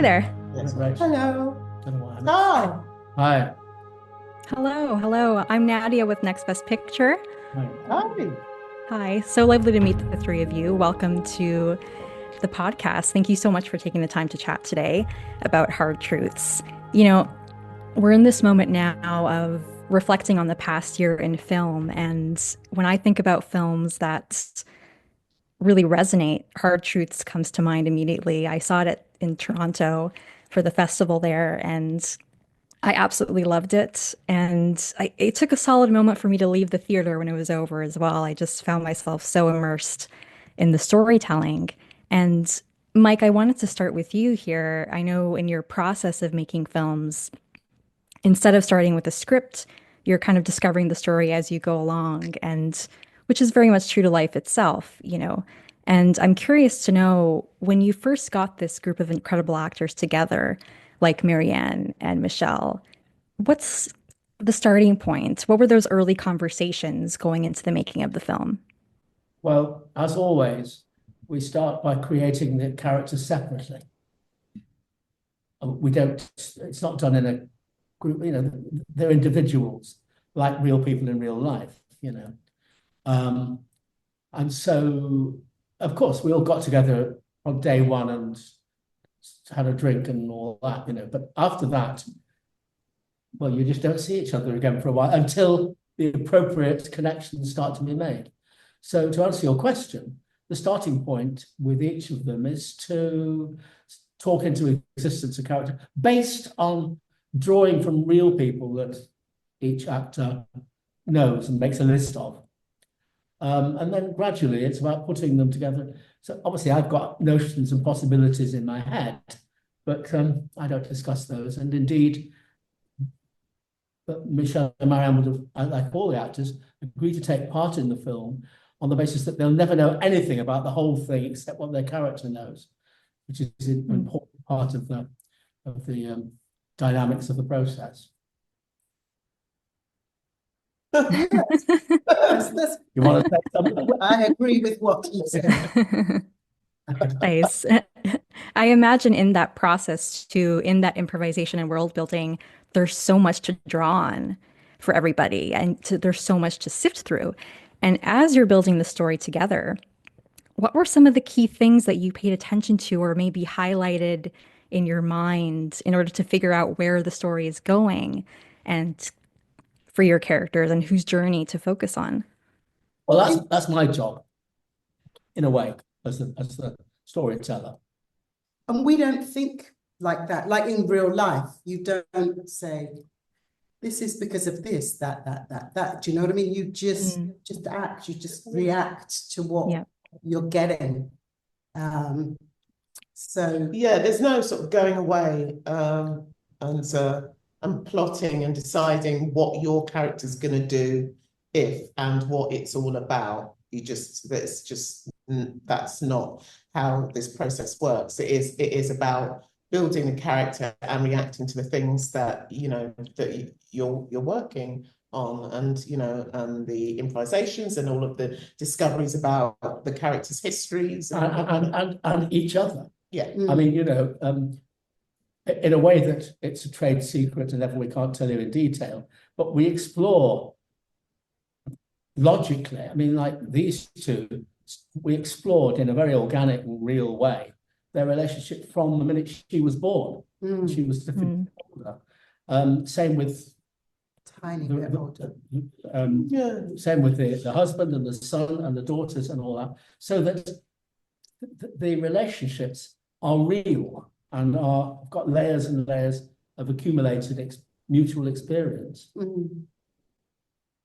there. Yes. Hello. Don't know what Hi. Hi. Hello. I'm Nadia with Next Best Picture. Hi. Hi. Hi. So lovely to meet the three of you. Welcome to the podcast. Thank you so much for taking the time to chat today about hard truths. We're in this moment now of reflecting on the past year in film. And when I think about films that really resonate, Hard Truths comes to mind immediately. I saw it in Toronto for the festival there, and I absolutely loved it. And it took a solid moment for me to leave the theater when it was over as well. I just found myself so immersed in the storytelling. And Mike, I wanted to start with you here. I know in your process of making films, instead of starting with a script, you're kind of discovering the story as you go along, and which is very much true to life itself. And I'm curious to know when you first got this group of incredible actors together, like Marianne and Michelle, what's the starting point? What were those early conversations going into the making of the film? Well, as always, we start by creating the characters separately. We don't, it's not done in a group, they're individuals, like real people in real life. And so, of course, we all got together on day one and had a drink and all that. But after that, well, you just don't see each other again for a while until the appropriate connections start to be made. So to answer your question, the starting point with each of them is to talk into existence a character based on drawing from real people that each actor knows and makes a list of. And then gradually it's about putting them together. So obviously I've got notions and possibilities in my head, but I don't discuss those. And indeed, but Michelle and Marianne would have, like all the actors, agreed to take part in the film on the basis that they'll never know anything about the whole thing except what their character knows, which is an important part of the dynamics of the process. You want to say something? I agree with what you said. Nice. I imagine in that process too, in that improvisation and world building, there's so much to draw on for everybody, and there's so much to sift through. And as you're building the story together, what were some of the key things that you paid attention to or maybe highlighted in your mind in order to figure out where the story is going and for your characters and whose journey to focus on? Well, that's my job, in a way, as the storyteller. And we don't think like that. Like in real life, you don't say, this is because of this, that. Do you know what I mean? You just act, you just react to what you're getting. So yeah, there's no sort of going away and plotting and deciding what your character's going to do if and what it's all about. That's not how this process works. It is about building a character and reacting to the things that you're working on, and and the improvisations and all of the discoveries about the characters' histories and each other. Yeah. I mean, in a way that it's a trade secret and therefore we can't tell you in detail, but we explore logically. I mean, like these two, we explored in a very organic and real way their relationship from the minute she was born. She was older. Same with tiny bit older. Same with the husband and the son and the daughters and all that. So that the relationships are real and have got layers and layers of accumulated mutual experience. And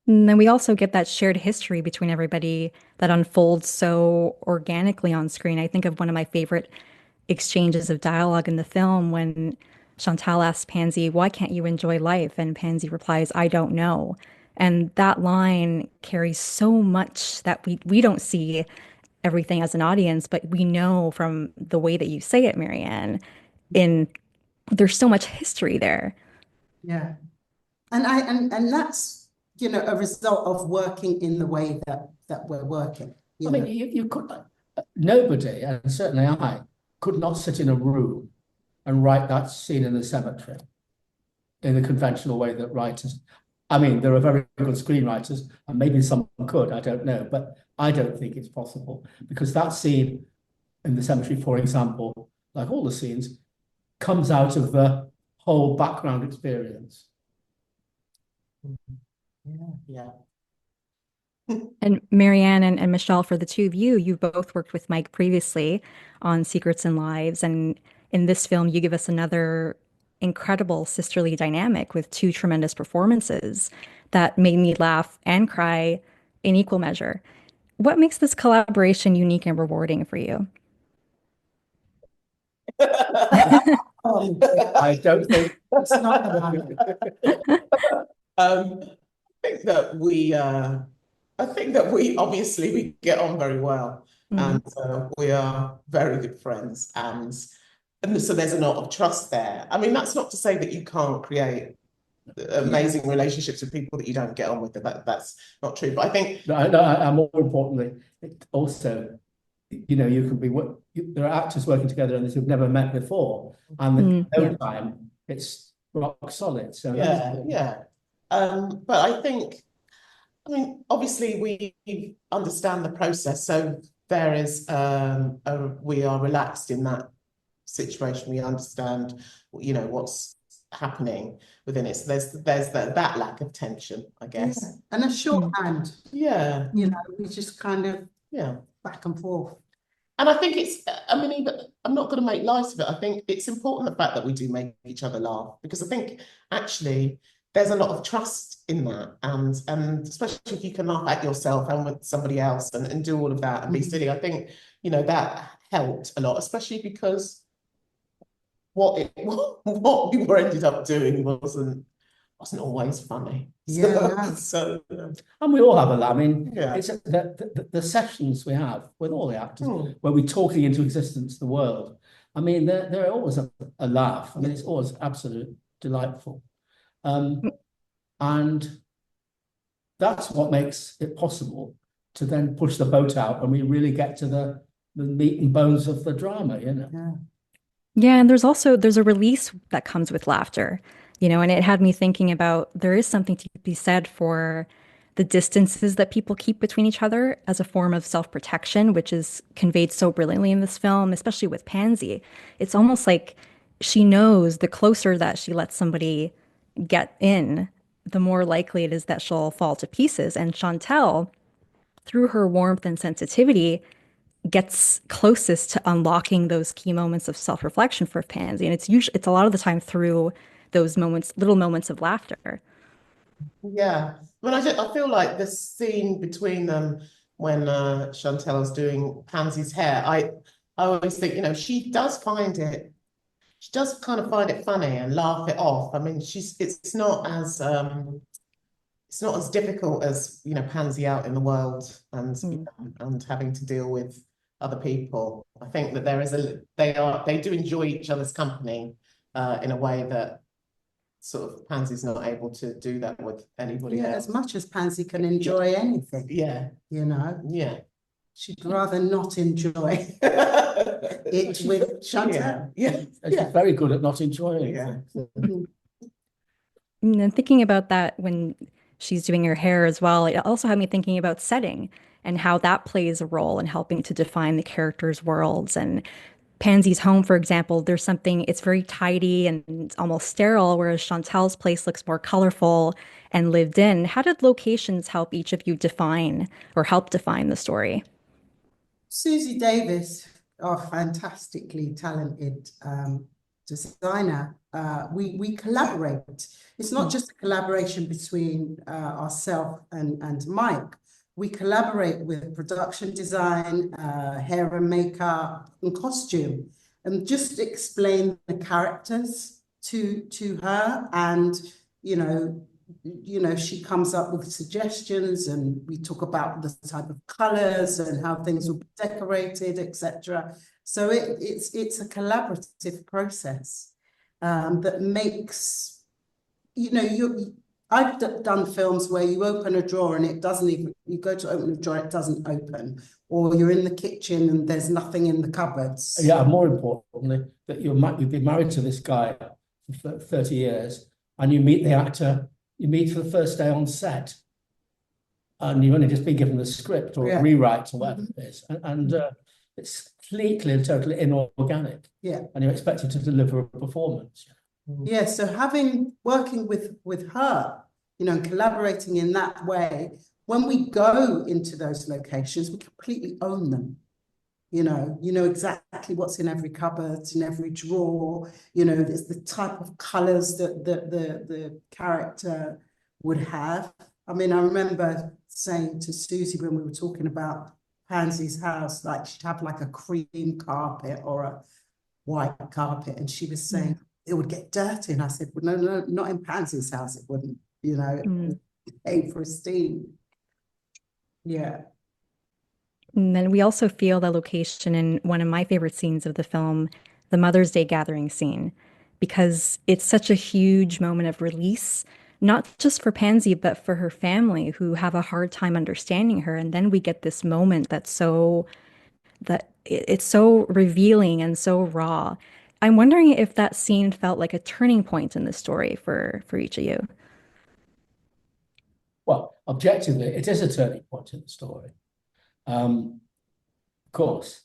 then we also get that shared history between everybody that unfolds so organically on screen. I think of one of my favorite exchanges of dialogue in the film when Chantal asks Pansy, "Why can't you enjoy life?" And Pansy replies, "I don't know." And that line carries so much that we don't see everything as an audience, but we know from the way that you say it, Marianne, there's so much history there. Yeah. And that's a result of working in the way that we're working. I mean, you could, nobody, and certainly I, could not sit in a room and write that scene in the cemetery in the conventional way that writers, I mean, there are very good screenwriters, and maybe some could, I don't know, but I don't think it's possible, because that scene in the cemetery, for example, like all the scenes, comes out of the whole background experience. Yeah. And Marianne and Michelle, for the two of you, you've both worked with Mike previously on Secrets and Lives. And in this film, you give us another incredible sisterly dynamic with two tremendous performances that made me laugh and cry in equal measure. What makes this collaboration unique and rewarding for you? I don't think It's not gonna I think that we obviously we get on very well, and we are very good friends, and so there's a lot of trust there. I mean, that's not to say that you can't create amazing relationships with people that you don't get on with. That's not true. But I think more importantly, it also, you know, you can be there are actors working together and who've never met before, and over time it's rock solid. So yeah. But I think, I mean, obviously we understand the process, so there is we are relaxed in that situation. We understand, you know, what's happening within it. So there's that lack of tension, I guess. Yeah. And a shorthand. Yeah. You know, we just kind of back and forth. And I think it's, I mean, I'm not going to make light of it. I think it's important the fact that we do make each other laugh, because I think actually there's a lot of trust in that, and especially if you can laugh at yourself and with somebody else and do all of that and be silly. I think, you know, that helped a lot, especially because what we were ended up doing wasn't always funny. So and we all have a laugh. I mean, it's the sessions we have with all the actors where we're talking into existence the world. I mean, they're always a laugh. I mean, it's always absolutely delightful. And that's what makes it possible to then push the boat out and we really get to the meat and bones of the drama, you know. Yeah, and there's a release that comes with laughter, you know, and it had me thinking about there is something to be said for the distances that people keep between each other as a form of self-protection, which is conveyed so brilliantly in this film, especially with Pansy. It's almost like she knows the closer that she lets somebody get in, the more likely it is that she'll fall to pieces. And Chantel, through her warmth and sensitivity, gets closest to unlocking those key moments of self-reflection for Pansy. And it's a lot of the time through those moments, little moments of laughter. Yeah. I mean, I feel like the scene between them when Chantel is doing Pansy's hair, I always think, you know, she does kind of find it funny and laugh it off. I mean, it's not as difficult as, you know, Pansy out in the world and having to deal with other people. I think that they do enjoy each other's company in a way that sort of Pansy's not able to do that with anybody else. As much as Pansy can enjoy anything. Yeah. You know? Yeah. She'd rather not enjoy it with Chantal. Yeah. She's very good at not enjoying it. And then thinking about that when she's doing her hair as well, it also had me thinking about setting and how that plays a role in helping to define the characters' worlds. And Pansy's home, for example, it's very tidy and it's almost sterile, whereas Chantel's place looks more colorful and lived in. How did locations help each of you define or help define the story? Susie Davis, our fantastically talented designer, we collaborate. It's not just a collaboration between ourselves and Mike. We collaborate with production design, hair and makeup, and costume, and just explain the characters to her. And you know, she comes up with suggestions, and we talk about the type of colors and how things will be decorated, etc. So it's a collaborative process that makes, you know, I've done films where you open a drawer and it doesn't even, you go to open a drawer, it doesn't open, or you're in the kitchen and there's nothing in the cupboards. Yeah, more importantly, that you've been married to this guy for 30 years, and you meet the actor, you meet for the first day on set, and you've only just been given the script or a rewrite or whatever it is, and it's completely and totally inorganic. Yeah. And you're expected to deliver a performance. Yeah, so working with her, and collaborating in that way, when we go into those locations, we completely own them. You know exactly what's in every cupboard, in every drawer, there's the type of colours that the character would have. I mean, I remember saying to Susie when we were talking about Pansy's house, like she'd have like a cream carpet or a white carpet, and she was saying it would get dirty. And I said, well, no, not in Pansy's house, it wouldn't, it would stay pristine. Yeah. And then we also feel the location in one of my favorite scenes of the film, the Mother's Day gathering scene, because it's such a huge moment of release, not just for Pansy, but for her family who have a hard time understanding her. And then we get this moment that's it's so revealing and so raw. I'm wondering if that scene felt like a turning point in the story for each of you. Well, objectively, it is a turning point in the story. Of course.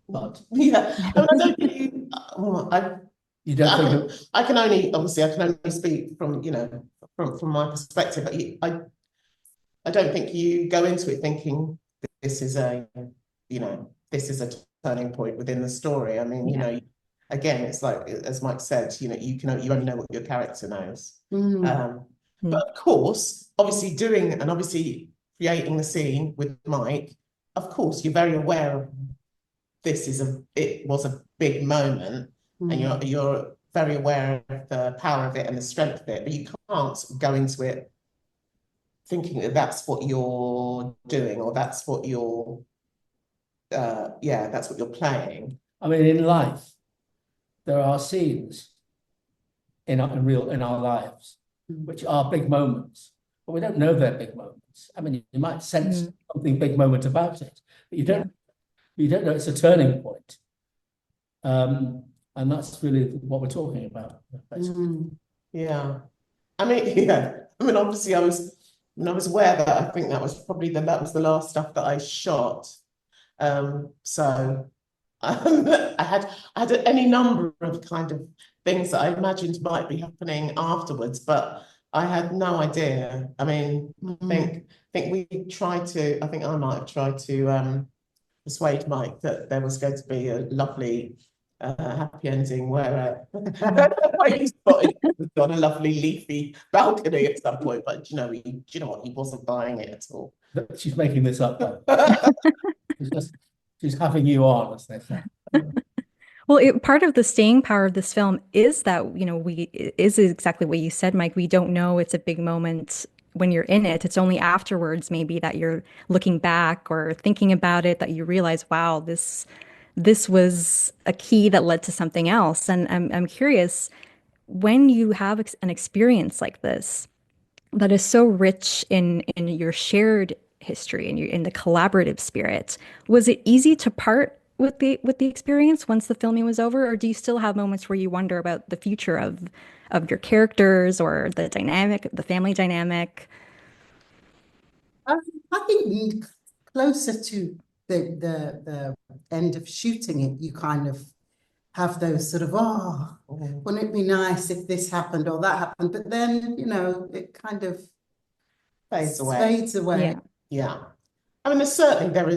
But yeah, I don't think you. you don't think I can only speak from from my perspective. But I don't think you go into it thinking this is a turning point within the story. I mean, again, it's like as Mike said, you only know what your character knows. But of course, obviously creating the scene with Mike, of course, you're very aware of it was a big moment, and you're very aware of the power of it and the strength of it, but you can't go into it thinking that that's what you're doing or that's what you're that's what you're playing. I mean, in life, there are scenes in our lives which are big moments, but we don't know they're big moments. I mean, you might sense something big moment about it, but you don't know it's a turning point. And that's really what we're talking about, basically. Yeah. I mean, obviously I was aware that I think that was the last stuff that I shot. So I had any number of kind of things that I imagined might be happening afterwards, but I had no idea. I mean, I think I might have tried to persuade Mike that there was going to be a lovely happy ending where he's got a lovely leafy balcony at some point, but you know what, he wasn't buying it at all. She's making this up though. She's having you on, as they say. Well, part of the staying power of this film is that, is exactly what you said, Mike. We don't know it's a big moment when you're in it. It's only afterwards, maybe, that you're looking back or thinking about it, that you realize, wow, this was a key that led to something else. And I'm curious, when you have an experience like this that is so rich in your shared history and in the collaborative spirit, was it easy to part with the experience once the filming was over, or do you still have moments where you wonder about the future of your characters or the family dynamic? I think closer to the end of shooting it, you kind of have those sort of, wouldn't it be nice if this happened or that happened? But then, it kind of fades away. Yeah. I mean, there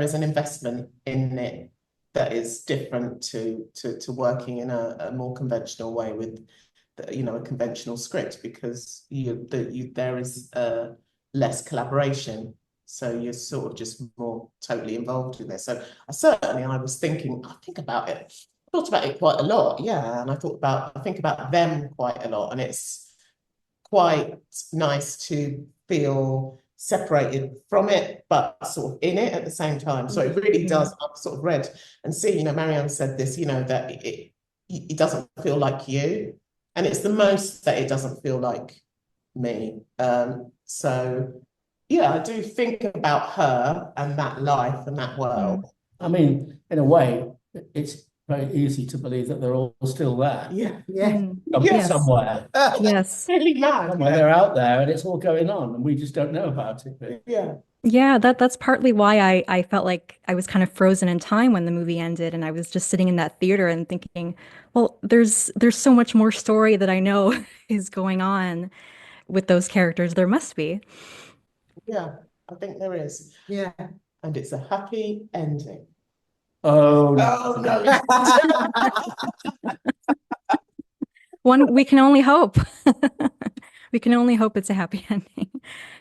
is an investment in it that is different to working in a more conventional way with, a conventional script, because there is less collaboration. So you're sort of just more totally involved in this. So I thought about it quite a lot. Yeah. And I think about them quite a lot. And it's quite nice to feel separated from it, but sort of in it at the same time. So it really does. I've sort of read and seen, Marianne said this, that it doesn't feel like you. And it's the most that it doesn't feel like me. So yeah, I do think about her and that life and that world. I mean, in a way, it's very easy to believe that they're all still there. Yeah. Yes. Somewhere. Yes. Really mad. Somewhere they're out there and it's all going on and we just don't know about it. But Yeah, that's partly why I felt like I was kind of frozen in time when the movie ended, and I was just sitting in that theater and thinking, well, there's so much more story that I know is going on with those characters. There must be. Yeah, I think there is. Yeah. And it's a happy ending. oh no. One, we can only hope. We can only hope it's a happy ending.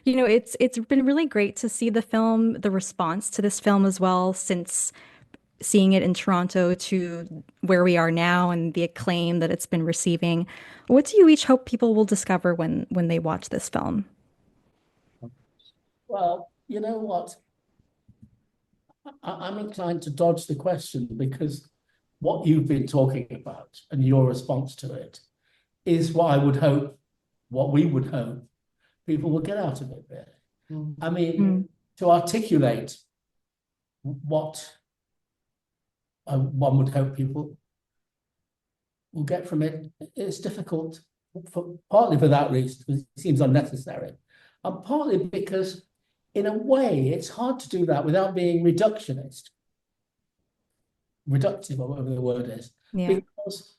You know, it's been really great to see the film, the response to this film as well, since seeing it in Toronto to where we are now and the acclaim that it's been receiving. What do you each hope people will discover when they watch this film? Well, you know what? I'm inclined to dodge the question because what you've been talking about and your response to it is what I would hope, what we would hope people will get out of it, really. I mean, to articulate what one would hope people will get from it is difficult, partly for that reason, because it seems unnecessary, and partly because, in a way, it's hard to do that without being reductive, or whatever the word is, because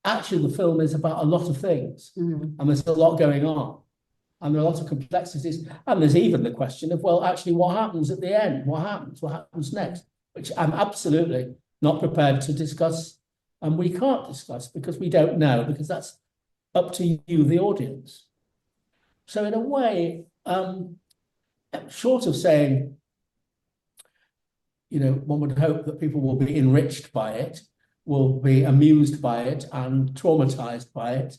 actually the film is about a lot of things, and there's a lot going on, and there are a lot of complexities, and there's even the question of, well, actually, what happens at the end? What happens next? Which I'm absolutely not prepared to discuss, and we can't discuss because we don't know, because that's up to you, the audience. So in a way, short of saying, you know, one would hope that people will be enriched by it, will be amused by it and traumatized by it,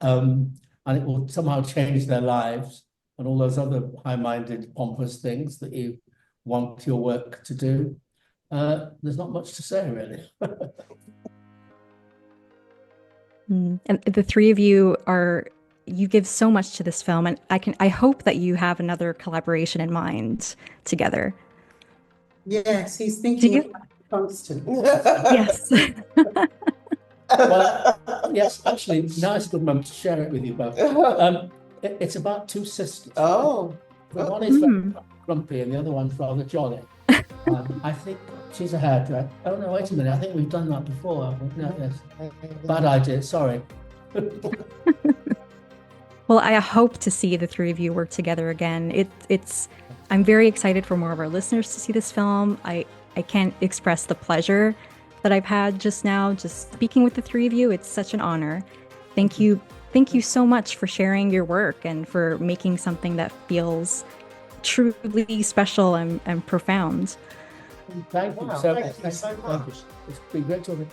and it will somehow change their lives and all those other high-minded, pompous things that you want your work to do. There's not much to say, really. And the three of you you give so much to this film, and I hope that you have another collaboration in mind together. Yes, he's thinking about it constantly. Yes. Well, yes, actually, now it's a good moment to share it with you both. It's about two sisters. Oh. The one is very grumpy and the other one's rather jolly. I think she's a hairdresser. Oh, no, wait a minute. I think we've done that before. No, yes. Bad idea. Sorry. Well, I hope to see the three of you work together again. I'm very excited for more of our listeners to see this film. I can't express the pleasure that I've had just now, just speaking with the three of you. It's such an honor. Thank you so much for sharing your work and for making something that feels truly special and profound. Thank you. Wow, So, thank you so much. It's been great talking.